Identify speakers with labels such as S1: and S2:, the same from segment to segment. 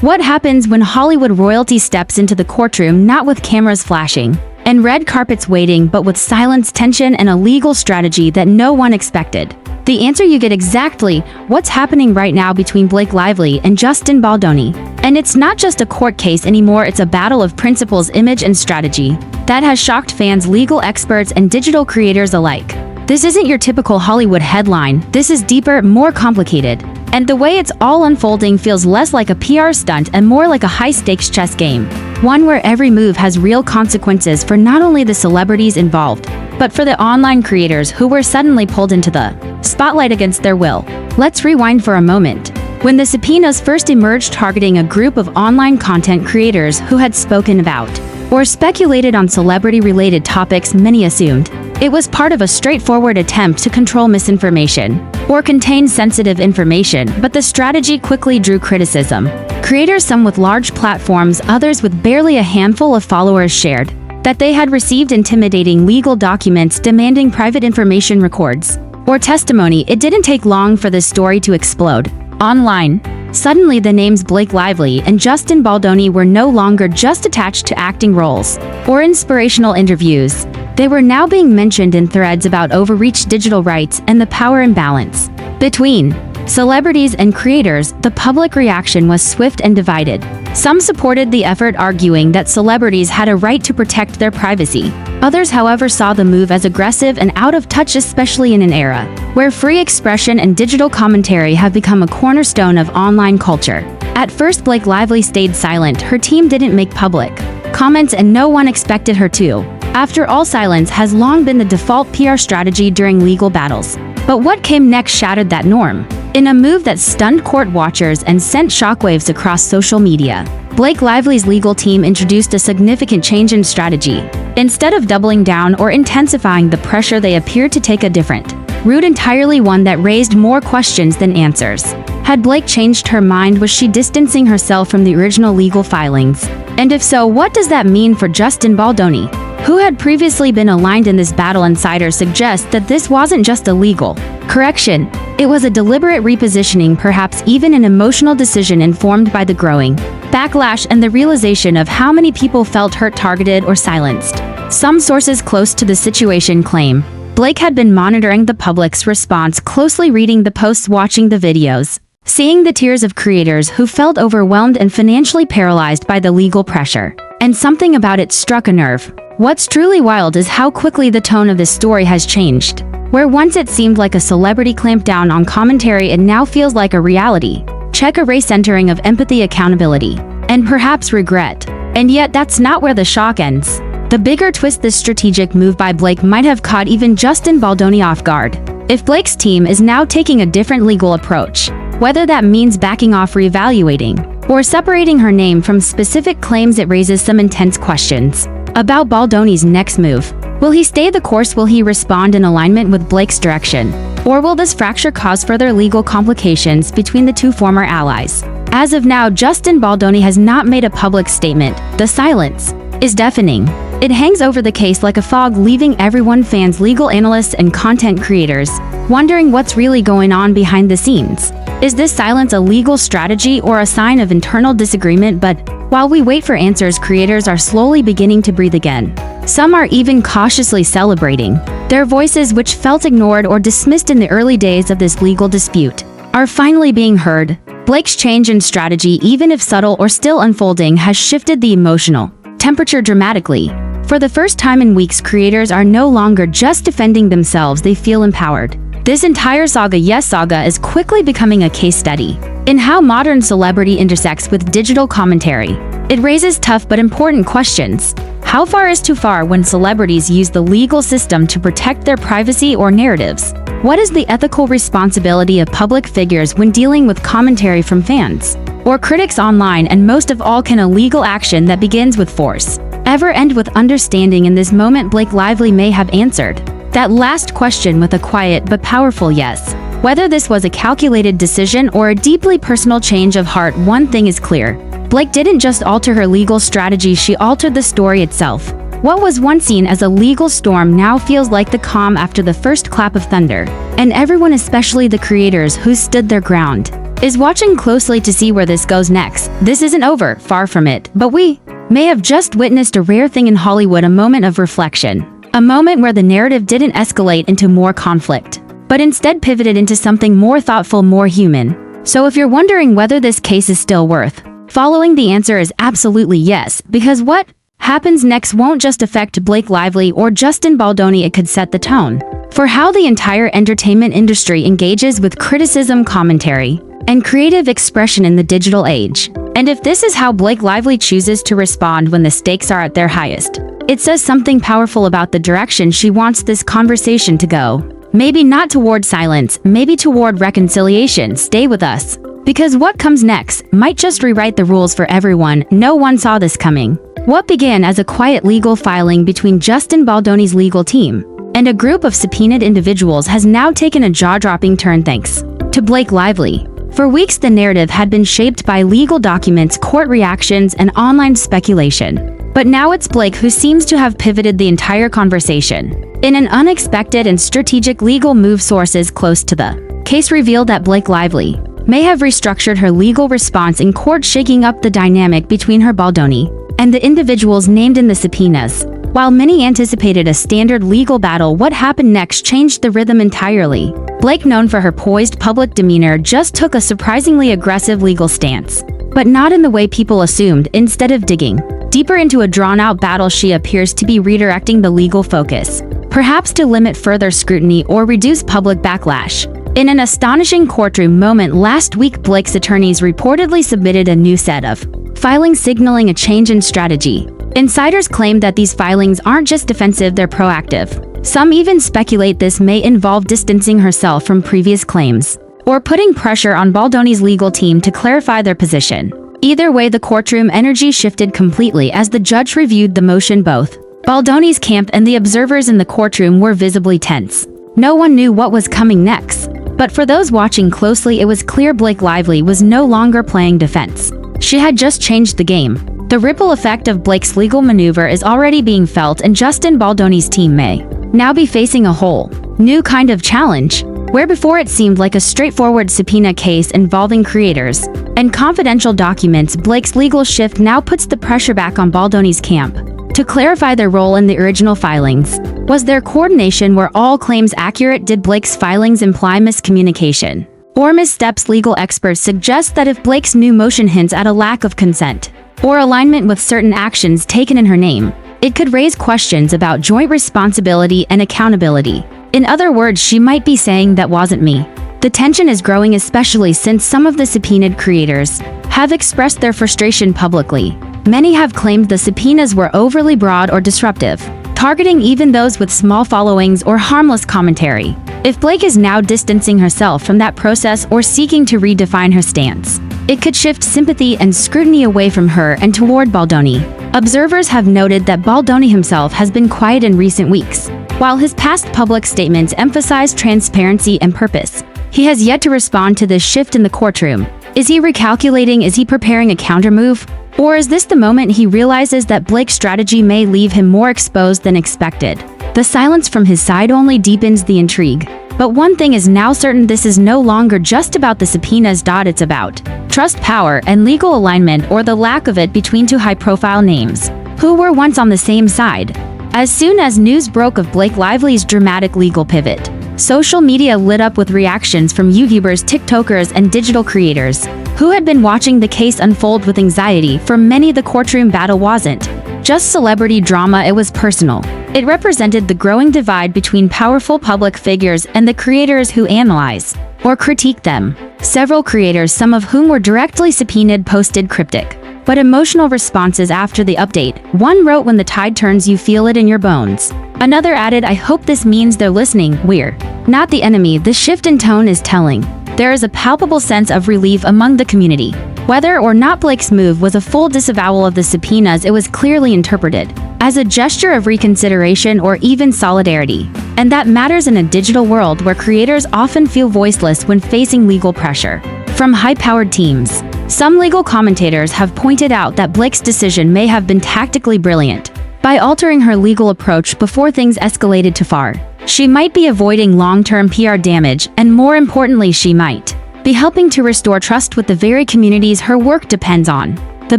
S1: What happens when Hollywood royalty steps into the courtroom not with cameras flashing and red carpets waiting, but with silence, tension, and a legal strategy that no one expected? The answer you get exactly what's happening right now between Blake Lively and Justin Baldoni. And it's not just a court case anymore, it's a battle of principles, image, and strategy that has shocked fans, legal experts, and digital creators alike. This isn't your typical Hollywood headline. This is deeper, more complicated. And the way it's all unfolding feels less like a PR stunt and more like a high-stakes chess game. One where every move has real consequences for not only the celebrities involved, but for the online creators who were suddenly pulled into the spotlight against their will. Let's rewind for a moment. When the subpoenas first emerged targeting a group of online content creators who had spoken about or speculated on celebrity-related topics, many assumed it was part of a straightforward attempt to control misinformation or contain sensitive information, but the strategy quickly drew criticism. Creators, some with large platforms, others with barely a handful of followers, shared that they had received intimidating legal documents demanding private information records or testimony. It didn't take long for this story to explode online. Suddenly, the names Blake Lively and Justin Baldoni were no longer just attached to acting roles or inspirational interviews. They were now being mentioned in threads about overreach, digital rights, and the power imbalance between celebrities and creators. The public reaction was swift and divided. Some supported the effort, arguing that celebrities had a right to protect their privacy. Others, however, saw the move as aggressive and out of touch, especially in an era where free expression and digital commentary have become a cornerstone of online culture. At first, Blake Lively stayed silent. Her team didn't make public comments, and no one expected her to. After all, silence has long been the default PR strategy during legal battles. But what came next shattered that norm. In a move that stunned court watchers and sent shockwaves across social media, Blake Lively's legal team introduced a significant change in strategy. Instead of doubling down or intensifying the pressure, they appeared to take a different route entirely, one that raised more questions than answers. Had Blake changed her mind? Was she distancing herself from the original legal filings? And if so, what does that mean for Justin Baldoni, who had previously been aligned in this battle? Insiders suggest that this wasn't just a legal correction. It was a deliberate repositioning, perhaps even an emotional decision informed by the growing backlash and the realization of how many people felt hurt, targeted, or silenced. Some sources close to the situation claim Blake had been monitoring the public's response closely, reading the posts, watching the videos, seeing the tears of creators who felt overwhelmed and financially paralyzed by the legal pressure. And something about it struck a nerve. What's truly wild is how quickly the tone of this story has changed. Where once it seemed like a celebrity clampdown on commentary, it now feels like a reality check, a recentering of empathy, accountability, and perhaps regret. And yet, that's not where the shock ends. The bigger twist: this strategic move by Blake might have caught even Justin Baldoni off guard. If Blake's team is now taking a different legal approach, whether that means backing off, reevaluating, or separating her name from specific claims, it raises some intense questions about Baldoni's next move. Will he stay the course? Will he respond in alignment with Blake's direction? Or will this fracture cause further legal complications between the two former allies? As of now, Justin Baldoni has not made a public statement. The silence is deafening. It hangs over the case like a fog, leaving everyone, fans, legal analysts, and content creators, wondering what's really going on behind the scenes. Is this silence a legal strategy or a sign of internal disagreement? But while we wait for answers, creators are slowly beginning to breathe again. Some are even cautiously celebrating. Their voices, which felt ignored or dismissed in the early days of this legal dispute, are finally being heard. Blake's change in strategy, even if subtle or still unfolding, has shifted the emotional temperature dramatically. For the first time in weeks, creators are no longer just defending themselves, they feel empowered. This entire saga is quickly becoming a case study in how modern celebrity intersects with digital commentary. It raises tough but important questions. How far is too far when celebrities use the legal system to protect their privacy or narratives? What is the ethical responsibility of public figures when dealing with commentary from fans or critics online? And most of all, can a legal action that begins with force ever end with understanding? In this moment, Blake Lively may have answered that last question with a quiet but powerful yes. Whether this was a calculated decision or a deeply personal change of heart, one thing is clear. Blake didn't just alter her legal strategy, she altered the story itself. What was once seen as a legal storm now feels like the calm after the first clap of thunder. And everyone, especially the creators who stood their ground, is watching closely to see where this goes next. This isn't over, far from it, but we may have just witnessed a rare thing in Hollywood, a moment of reflection. A moment where the narrative didn't escalate into more conflict, but instead pivoted into something more thoughtful, more human. So if you're wondering whether this case is still worth following, the answer is absolutely yes, because what happens next won't just affect Blake Lively or Justin Baldoni, it could set the tone for how the entire entertainment industry engages with criticism, commentary, and creative expression in the digital age. And if this is how Blake Lively chooses to respond when the stakes are at their highest, it says something powerful about the direction she wants this conversation to go. Maybe not toward silence, maybe toward reconciliation. Stay with us, because what comes next might just rewrite the rules for everyone. No one saw this coming. What began as a quiet legal filing between Justin Baldoni's legal team and a group of subpoenaed individuals has now taken a jaw-dropping turn thanks to Blake Lively. For weeks, the narrative had been shaped by legal documents, court reactions, and online speculation. But now it's Blake who seems to have pivoted the entire conversation. In an unexpected and strategic legal move, sources close to the case revealed that Blake Lively may have restructured her legal response in court, shaking up the dynamic between her, Baldoni, and the individuals named in the subpoenas. While many anticipated a standard legal battle, what happened next changed the rhythm entirely. Blake, known for her poised public demeanor, just took a surprisingly aggressive legal stance. But not in the way people assumed. Instead of digging deeper into a drawn-out battle, she appears to be redirecting the legal focus, perhaps to limit further scrutiny or reduce public backlash. In an astonishing courtroom moment last week, Blake's attorneys reportedly submitted a new set of filings signaling a change in strategy. Insiders claim that these filings aren't just defensive, they're proactive. Some even speculate this may involve distancing herself from previous claims or putting pressure on Baldoni's legal team to clarify their position. Either way, the courtroom energy shifted completely as the judge reviewed the motion. Both Baldoni's camp and the observers in the courtroom were visibly tense. No one knew what was coming next. But for those watching closely, it was clear Blake Lively was no longer playing defense. She had just changed the game. The ripple effect of Blake's legal maneuver is already being felt, and Justin Baldoni's team may now be facing a whole new kind of challenge. Where before it seemed like a straightforward subpoena case involving creators and confidential documents, Blake's legal shift now puts the pressure back on Baldoni's camp to clarify their role in the original filings. Was their coordination, were all claims accurate? Did Blake's filings imply miscommunication or missteps? Legal experts suggest that if Blake's new motion hints at a lack of consent or alignment with certain actions taken in her name, it could raise questions about joint responsibility and accountability. In other words, she might be saying, "That wasn't me." The tension is growing, especially since some of the subpoenaed creators have expressed their frustration publicly. Many have claimed the subpoenas were overly broad or disruptive, targeting even those with small followings or harmless commentary. If Blake is now distancing herself from that process or seeking to redefine her stance, it could shift sympathy and scrutiny away from her and toward Baldoni. Observers have noted that Baldoni himself has been quiet in recent weeks. While his past public statements emphasized transparency and purpose, he has yet to respond to this shift in the courtroom. Is he recalculating? Is he preparing a countermove? Or is this the moment he realizes that Blake's strategy may leave him more exposed than expected? The silence from his side only deepens the intrigue. But one thing is now certain: this is no longer just about the subpoenas. It's about trust, power, and legal alignment, or the lack of it, between two high-profile names who were once on the same side. As soon as news broke of Blake Lively's dramatic legal pivot, social media lit up with reactions from YouTubers, TikTokers, and digital creators who had been watching the case unfold with anxiety. For many, the courtroom battle wasn't just celebrity drama, it was personal. It represented the growing divide between powerful public figures and the creators who analyze or critique them. Several creators, some of whom were directly subpoenaed, posted cryptic but emotional responses after the update. One wrote, "When the tide turns, you feel it in your bones." Another added, "I hope this means they're listening. We're not the enemy." The shift in tone is telling. There is a palpable sense of relief among the community. Whether or not Blake's move was a full disavowal of the subpoenas, it was clearly interpreted as a gesture of reconsideration or even solidarity. And that matters in a digital world where creators often feel voiceless when facing legal pressure from high-powered teams. Some legal commentators have pointed out that Blake's decision may have been tactically brilliant. By altering her legal approach before things escalated too far, she might be avoiding long-term PR damage, and more importantly, she might be helping to restore trust with the very communities her work depends on. The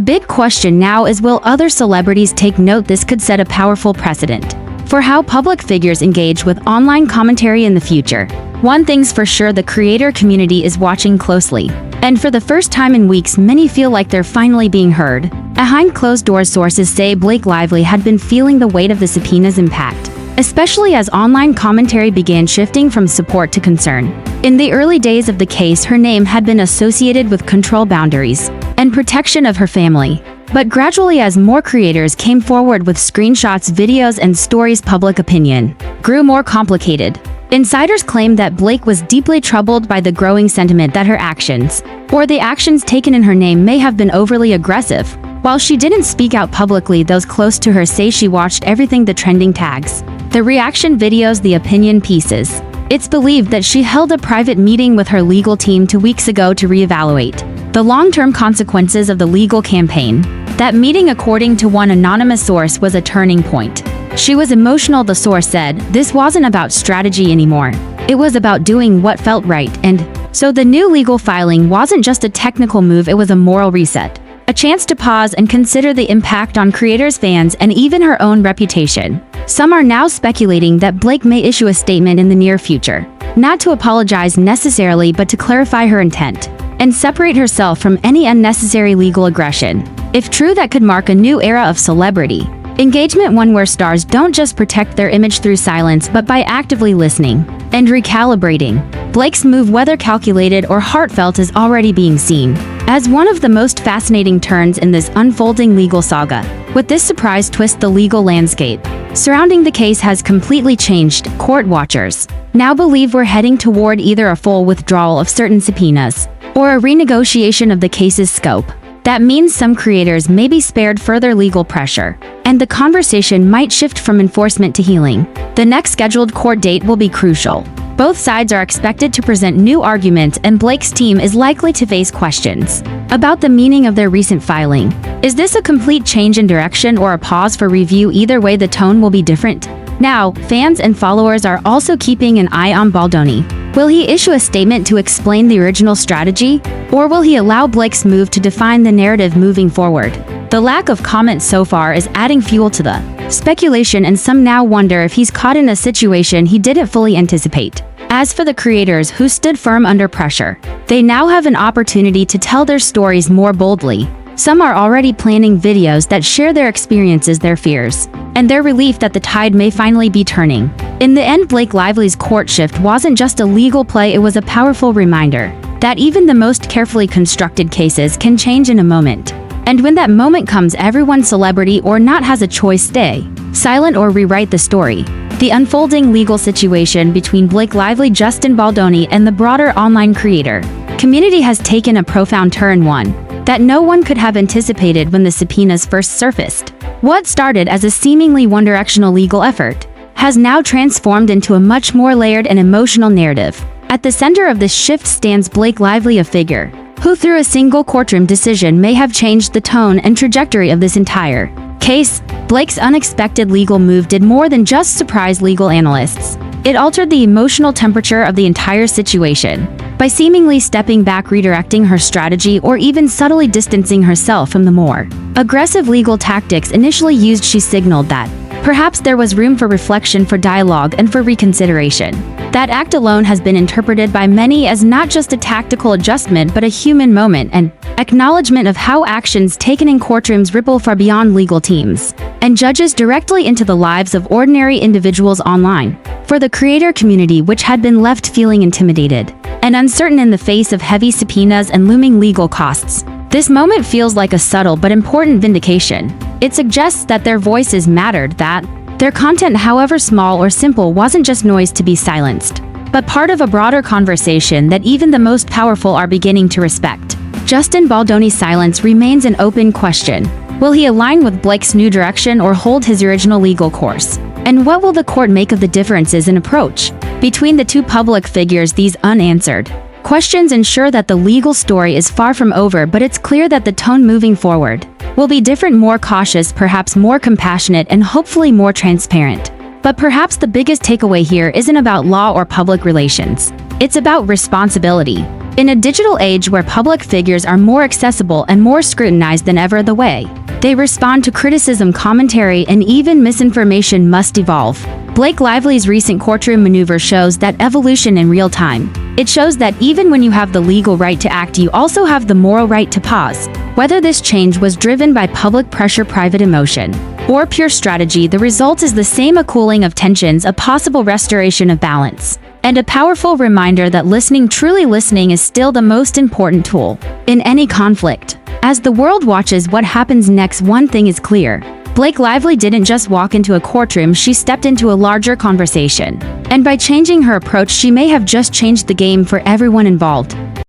S1: big question now is, will other celebrities take note? This could set a powerful precedent for how public figures engage with online commentary in the future. One thing's for sure, the creator community is watching closely. And for the first time in weeks, many feel like they're finally being heard. Behind closed doors, sources say Blake Lively had been feeling the weight of the subpoena's impact, especially as online commentary began shifting from support to concern. In the early days of the case, her name had been associated with control, boundaries, and protection of her family. But gradually, as more creators came forward with screenshots, videos, and stories, public opinion grew more complicated. Insiders claimed that Blake was deeply troubled by the growing sentiment that her actions, or the actions taken in her name, may have been overly aggressive. While she didn't speak out publicly, those close to her say she watched everything: the trending tags, the reaction videos, the opinion pieces. It's believed that she held a private meeting with her legal team 2 weeks ago to reevaluate the long-term consequences of the legal campaign. That meeting, according to one anonymous source, was a turning point. She was emotional, the source said. This wasn't about strategy anymore. It was about doing what felt right. And so the new legal filing wasn't just a technical move, it was a moral reset. A chance to pause and consider the impact on creators, fans, and even her own reputation. Some are now speculating that Blake may issue a statement in the near future, not to apologize necessarily, but to clarify her intent and separate herself from any unnecessary legal aggression. If true, that could mark a new era of celebrity engagement, one where stars don't just protect their image through silence, but by actively listening and recalibrating. Blake's move, whether calculated or heartfelt, is already being seen as one of the most fascinating turns in this unfolding legal saga. With this surprise twist, the legal landscape surrounding the case has completely changed. Court watchers now believe we're heading toward either a full withdrawal of certain subpoenas or a renegotiation of the case's scope. That means some creators may be spared further legal pressure, and the conversation might shift from enforcement to healing. The next scheduled court date will be crucial. Both sides are expected to present new arguments, and Blake's team is likely to face questions about the meaning of their recent filing. Is this a complete change in direction or a pause for review? Either way, the tone will be different. Now, fans and followers are also keeping an eye on Baldoni. Will he issue a statement to explain the original strategy, or will he allow Blake's move to define the narrative moving forward? The lack of comment so far is adding fuel to the speculation, and some now wonder if he's caught in a situation he didn't fully anticipate. As for the creators who stood firm under pressure, they now have an opportunity to tell their stories more boldly. Some are already planning videos that share their experiences, their fears, and their relief that the tide may finally be turning. In the end, Blake Lively's court shift wasn't just a legal play, it was a powerful reminder that even the most carefully constructed cases can change in a moment. And when that moment comes, everyone, celebrity or not, has a choice: stay silent or rewrite the story. The unfolding legal situation between Blake Lively, Justin Baldoni, and the broader online creator community has taken a profound turn, one that no one could have anticipated when the subpoenas first surfaced. What started as a seemingly one-directional legal effort has now transformed into a much more layered and emotional narrative. At the center of this shift stands Blake Lively, a figure who through a single courtroom decision may have changed the tone and trajectory of this entire case. Blake's unexpected legal move did more than just surprise legal analysts. It altered the emotional temperature of the entire situation. By seemingly stepping back, redirecting her strategy, or even subtly distancing herself from the more aggressive legal tactics initially used, she signaled that perhaps there was room for reflection, for dialogue, and for reconsideration. That act alone has been interpreted by many as not just a tactical adjustment, but a human moment, an acknowledgement of how actions taken in courtrooms ripple far beyond legal teams and judges directly into the lives of ordinary individuals online. For the creator community, which had been left feeling intimidated and uncertain in the face of heavy subpoenas and looming legal costs, this moment feels like a subtle but important vindication. It suggests that their voices mattered, that their content, however small or simple, wasn't just noise to be silenced, but part of a broader conversation that even the most powerful are beginning to respect. Justin Baldoni's silence remains an open question. Will he align with Blake's new direction or hold his original legal course? And what will the court make of the differences in approach between the two public figures? These unanswered questions ensure that the legal story is far from over, but it's clear that the tone moving forward will be different, more cautious, perhaps more compassionate, and hopefully more transparent. But perhaps the biggest takeaway here isn't about law or public relations. It's about responsibility. In a digital age where public figures are more accessible and more scrutinized than ever, the way they respond to criticism, commentary, and even misinformation must evolve. Blake Lively's recent courtroom maneuver shows that evolution in real time. It shows that even when you have the legal right to act, you also have the moral right to pause. Whether this change was driven by public pressure, private emotion, or pure strategy, the result is the same: a cooling of tensions, a possible restoration of balance, and a powerful reminder that listening, truly listening, is still the most important tool in any conflict. As the world watches what happens next, one thing is clear. Blake Lively didn't just walk into a courtroom, she stepped into a larger conversation. And by changing her approach, she may have just changed the game for everyone involved.